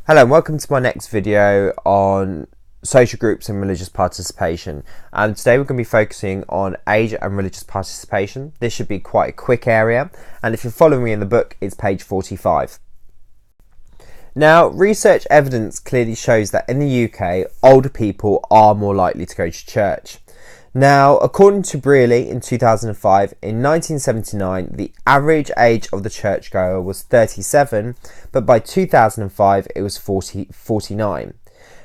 Hello and welcome to my next video on social groups and religious participation. And today we're going to be focusing on age and religious participation. This should be quite a quick area, and if you're following me in the book, it's page 45. Now, research evidence clearly shows that in the UK, older people are more likely to go to church. Now, according to Brearley in 2005, in 1979, the average age of the churchgoer was 37, but by 2005, it was 49.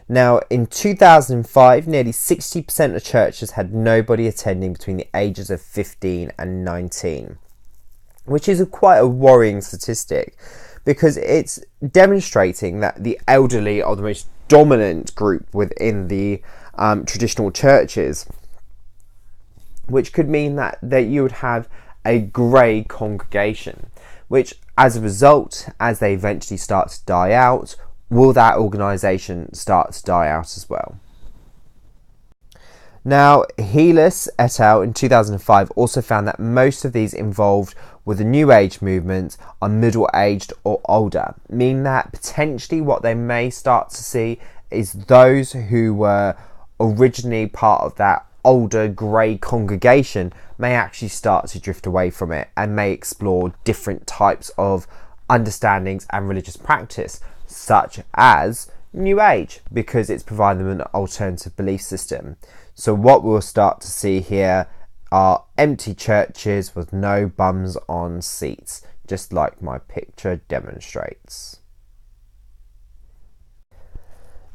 Now, in 2005, nearly 60% of churches had nobody attending between the ages of 15 and 19, which is quite a worrying statistic because it's demonstrating that the elderly are the most dominant group within the traditional churches, which could mean that you would have a grey congregation, which as a result, as they eventually start to die out, will that organisation start to die out as well? Now, Heelis et al. In 2005 also found that most of these involved with the New Age movement are middle-aged or older, meaning that potentially what they may start to see is those who were originally part of that older grey congregation may actually start to drift away from it and may explore different types of understandings and religious practice, such as New Age, because it's providing them an alternative belief system. So what we'll start to see here are empty churches with no bums on seats, just like my picture demonstrates.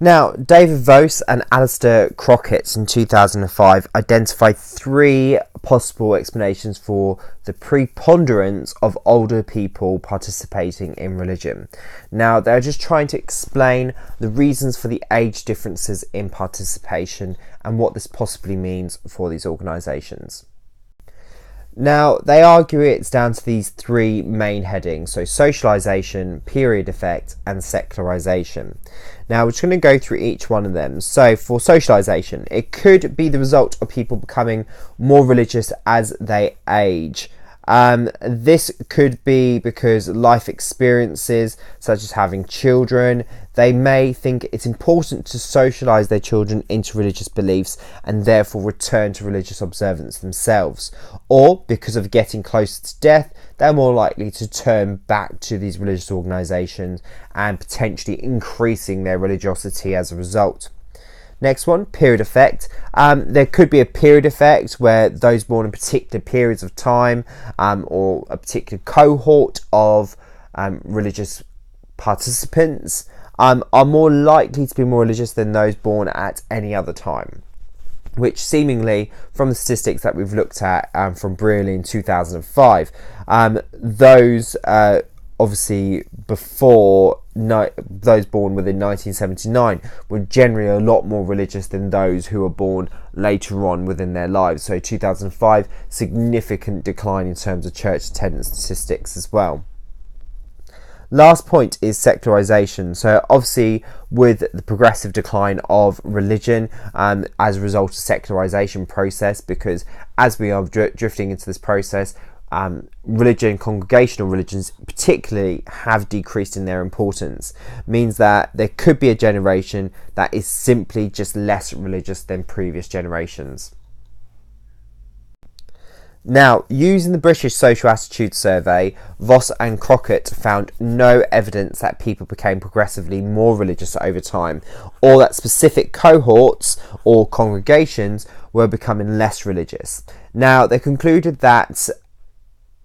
Now, David Vose and Alistair Crockett in 2005 identified three possible explanations for the preponderance of older people participating in religion. Now, they're just trying to explain the reasons for the age differences in participation and what this possibly means for these organisations. Now, they argue it's down to these three main headings, so socialisation, period effect and secularization. Now, we're just going to go through each one of them. So for socialisation, it could be the result of people becoming more religious as they age. This could be because life experiences, such as having children, they may think it's important to socialise their children into religious beliefs and therefore return to religious observance themselves. Or because of getting closer to death, they're more likely to turn back to these religious organisations and potentially increasing their religiosity as a result. Next one, period effect. There could be a period effect where those born in particular periods of time or a particular cohort of religious participants are more likely to be more religious than those born at any other time, which seemingly, from the statistics that we've looked at from Brearley in 2005, those obviously before those born within 1979 were generally a lot more religious than those who were born later on within their lives. So 2005, significant decline in terms of church attendance statistics as well. Last point is secularization. So obviously with the progressive decline of religion as a result of secularization process, because as we are drifting into this process, religion, congregational religions particularly, have decreased in their importance, means that there could be a generation that is simply just less religious than previous generations. Now, using the British Social Attitude Survey, Voss and Crockett found no evidence that people became progressively more religious over time, or that specific cohorts or congregations were becoming less religious. Now, they concluded that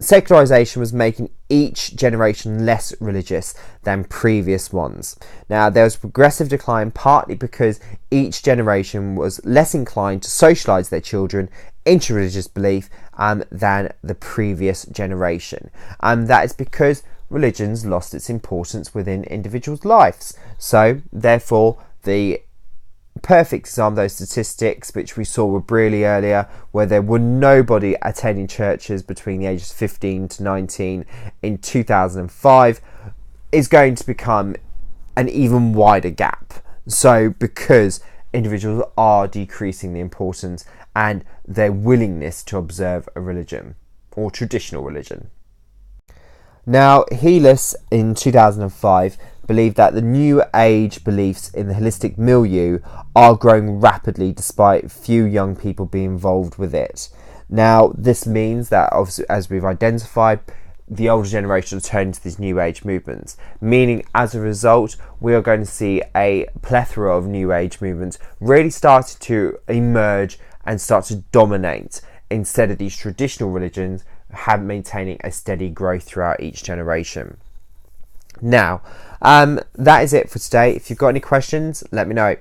secularization was making each generation less religious than previous ones. Now, there was progressive decline partly because each generation was less inclined to socialise their children into religious belief than the previous generation. And that is because religion's lost its importance within individuals' lives. So, therefore, the perfect example of those statistics which we saw with Brearley earlier, where there were nobody attending churches between the ages 15 to 19 in 2005, is going to become an even wider gap. So because individuals are decreasing the importance and their willingness to observe a religion or traditional religion. Now, Heelis in 2005 believe that the New Age beliefs in the holistic milieu are growing rapidly despite few young people being involved with it. Now, this means that, obviously, as we've identified, the older generation are turning to these New Age movements, meaning as a result, we are going to see a plethora of New Age movements really starting to emerge and start to dominate instead of these traditional religions maintaining a steady growth throughout each generation. Now, that is it for today. If you've got any questions, let me know.